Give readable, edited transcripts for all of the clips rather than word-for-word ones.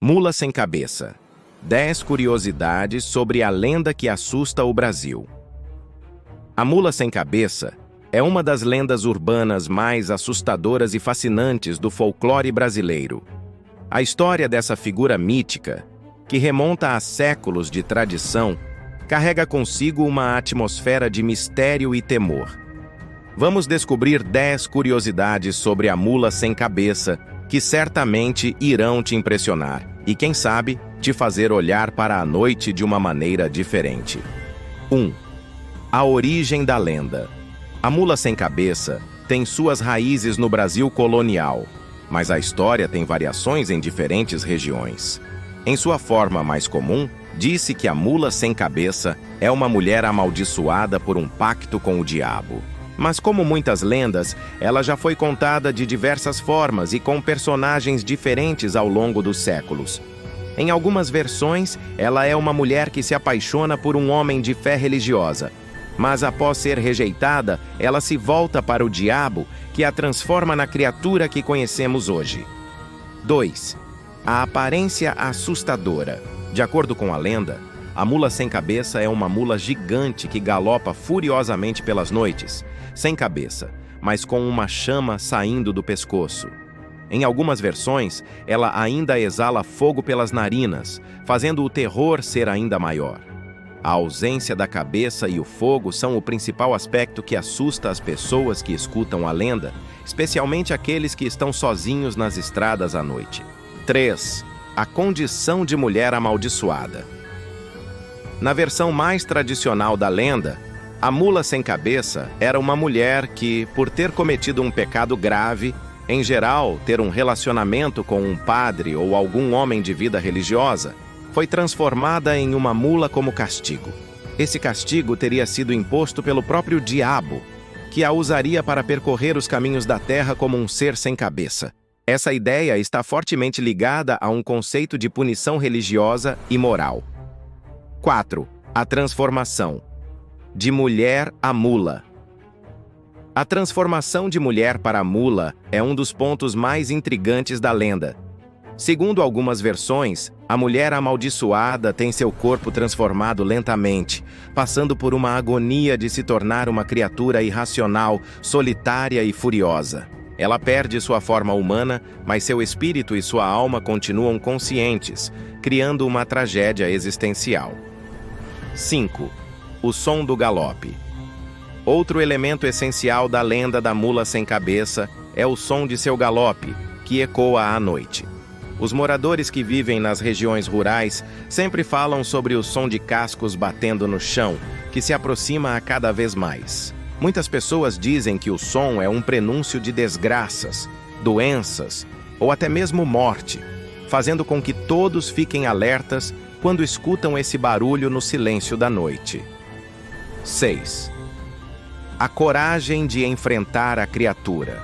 Mula sem cabeça. 10 curiosidades sobre a lenda que assusta o Brasil. A mula sem cabeça é uma das lendas urbanas mais assustadoras e fascinantes do folclore brasileiro. A história dessa figura mítica, que remonta a séculos de tradição, carrega consigo uma atmosfera de mistério e temor. Vamos descobrir 10 curiosidades sobre a mula sem cabeça que certamente irão te impressionar e, quem sabe, te fazer olhar para a noite de uma maneira diferente. 1. A origem da lenda. A mula sem cabeça tem suas raízes no Brasil colonial, mas a história tem variações em diferentes regiões. Em sua forma mais comum, disse que a mula sem cabeça é uma mulher amaldiçoada por um pacto com o diabo. Mas como muitas lendas, ela já foi contada de diversas formas e com personagens diferentes ao longo dos séculos. Em algumas versões, ela é uma mulher que se apaixona por um homem de fé religiosa, mas após ser rejeitada, ela se volta para o diabo, que a transforma na criatura que conhecemos hoje. 2. A aparência assustadora. De acordo com a lenda, a mula sem cabeça é uma mula gigante que galopa furiosamente pelas noites, sem cabeça, mas com uma chama saindo do pescoço. Em algumas versões, ela ainda exala fogo pelas narinas, fazendo o terror ser ainda maior. A ausência da cabeça e o fogo são o principal aspecto que assusta as pessoas que escutam a lenda, especialmente aqueles que estão sozinhos nas estradas à noite. 3. A condição de mulher amaldiçoada. Na versão mais tradicional da lenda, a mula sem cabeça era uma mulher que, por ter cometido um pecado grave, em geral, ter um relacionamento com um padre ou algum homem de vida religiosa, foi transformada em uma mula como castigo. Esse castigo teria sido imposto pelo próprio diabo, que a usaria para percorrer os caminhos da terra como um ser sem cabeça. Essa ideia está fortemente ligada a um conceito de punição religiosa e moral. 4. A transformação. De mulher a mula. A transformação de mulher para mula é um dos pontos mais intrigantes da lenda. Segundo algumas versões, a mulher amaldiçoada tem seu corpo transformado lentamente, passando por uma agonia de se tornar uma criatura irracional, solitária e furiosa. Ela perde sua forma humana, mas seu espírito e sua alma continuam conscientes, criando uma tragédia existencial. 5. O som do galope. Outro elemento essencial da lenda da mula sem cabeça é o som de seu galope, que ecoa à noite. Os moradores que vivem nas regiões rurais sempre falam sobre o som de cascos batendo no chão, que se aproxima a cada vez mais. Muitas pessoas dizem que o som é um prenúncio de desgraças, doenças ou até mesmo morte, fazendo com que todos fiquem alertas quando escutam esse barulho no silêncio da noite. 6. A coragem de enfrentar a criatura.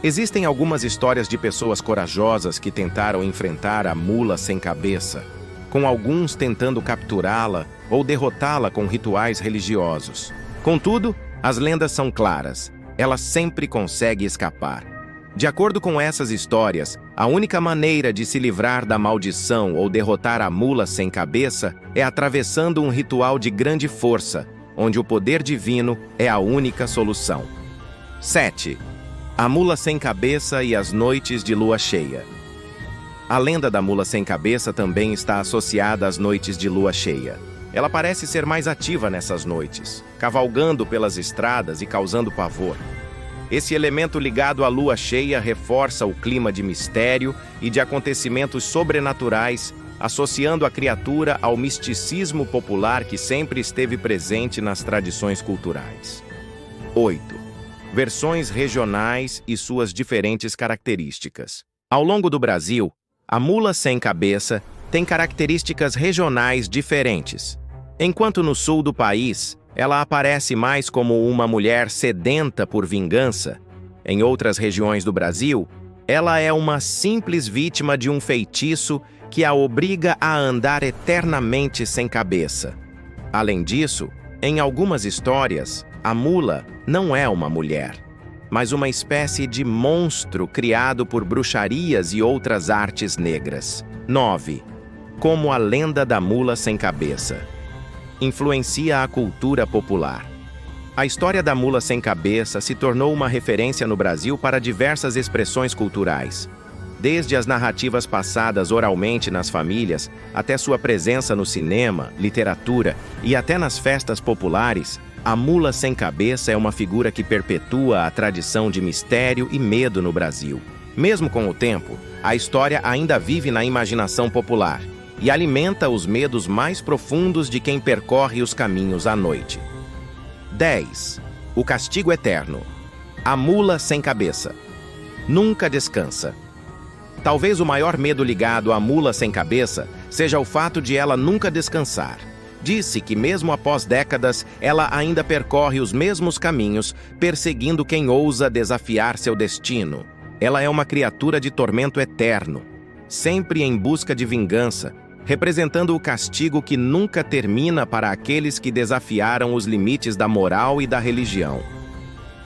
Existem algumas histórias de pessoas corajosas que tentaram enfrentar a mula sem cabeça, com alguns tentando capturá-la ou derrotá-la com rituais religiosos. Contudo, as lendas são claras, ela sempre consegue escapar. De acordo com essas histórias, a única maneira de se livrar da maldição ou derrotar a mula sem cabeça é atravessando um ritual de grande força, onde o poder divino é a única solução. 7. A mula sem cabeça e as noites de lua cheia. A lenda da mula sem cabeça também está associada às noites de lua cheia. Ela parece ser mais ativa nessas noites, cavalgando pelas estradas e causando pavor. Esse elemento ligado à lua cheia reforça o clima de mistério e de acontecimentos sobrenaturais, associando a criatura ao misticismo popular que sempre esteve presente nas tradições culturais. 8. Versões regionais e suas diferentes características. Ao longo do Brasil, a mula sem cabeça tem características regionais diferentes. Enquanto no sul do país, ela aparece mais como uma mulher sedenta por vingança, em outras regiões do Brasil, ela é uma simples vítima de um feitiço que a obriga a andar eternamente sem cabeça. Além disso, em algumas histórias, a mula não é uma mulher. mas uma espécie de monstro criado por bruxarias e outras artes negras. 9. Como a lenda da mula sem cabeça influencia a cultura popular. A história da mula sem cabeça se tornou uma referência no Brasil para diversas expressões culturais. Desde as narrativas passadas oralmente nas famílias, até sua presença no cinema, literatura e até nas festas populares, a mula sem cabeça é uma figura que perpetua a tradição de mistério e medo no Brasil. Mesmo com o tempo, a história ainda vive na imaginação popular e alimenta os medos mais profundos de quem percorre os caminhos à noite. 10. O castigo eterno. A mula sem cabeça nunca descansa. Talvez o maior medo ligado à mula sem cabeça seja o fato de ela nunca descansar. Disse que mesmo após décadas, ela ainda percorre os mesmos caminhos, perseguindo quem ousa desafiar seu destino. Ela é uma criatura de tormento eterno, sempre em busca de vingança, representando o castigo que nunca termina para aqueles que desafiaram os limites da moral e da religião.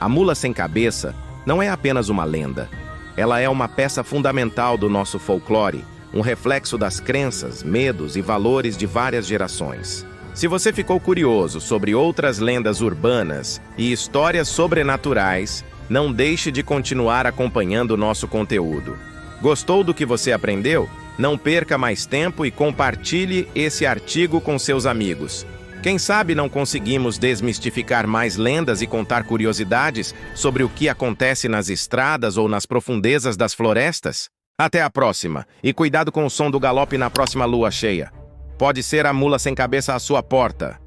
A mula sem cabeça não é apenas uma lenda. Ela é uma peça fundamental do nosso folclore, um reflexo das crenças, medos e valores de várias gerações. Se você ficou curioso sobre outras lendas urbanas e histórias sobrenaturais, não deixe de continuar acompanhando o nosso conteúdo. Gostou do que você aprendeu? Não perca mais tempo e compartilhe esse artigo com seus amigos. Quem sabe não conseguimos desmistificar mais lendas e contar curiosidades sobre o que acontece nas estradas ou nas profundezas das florestas? Até a próxima, e cuidado com o som do galope na próxima lua cheia. Pode ser a mula sem cabeça à sua porta.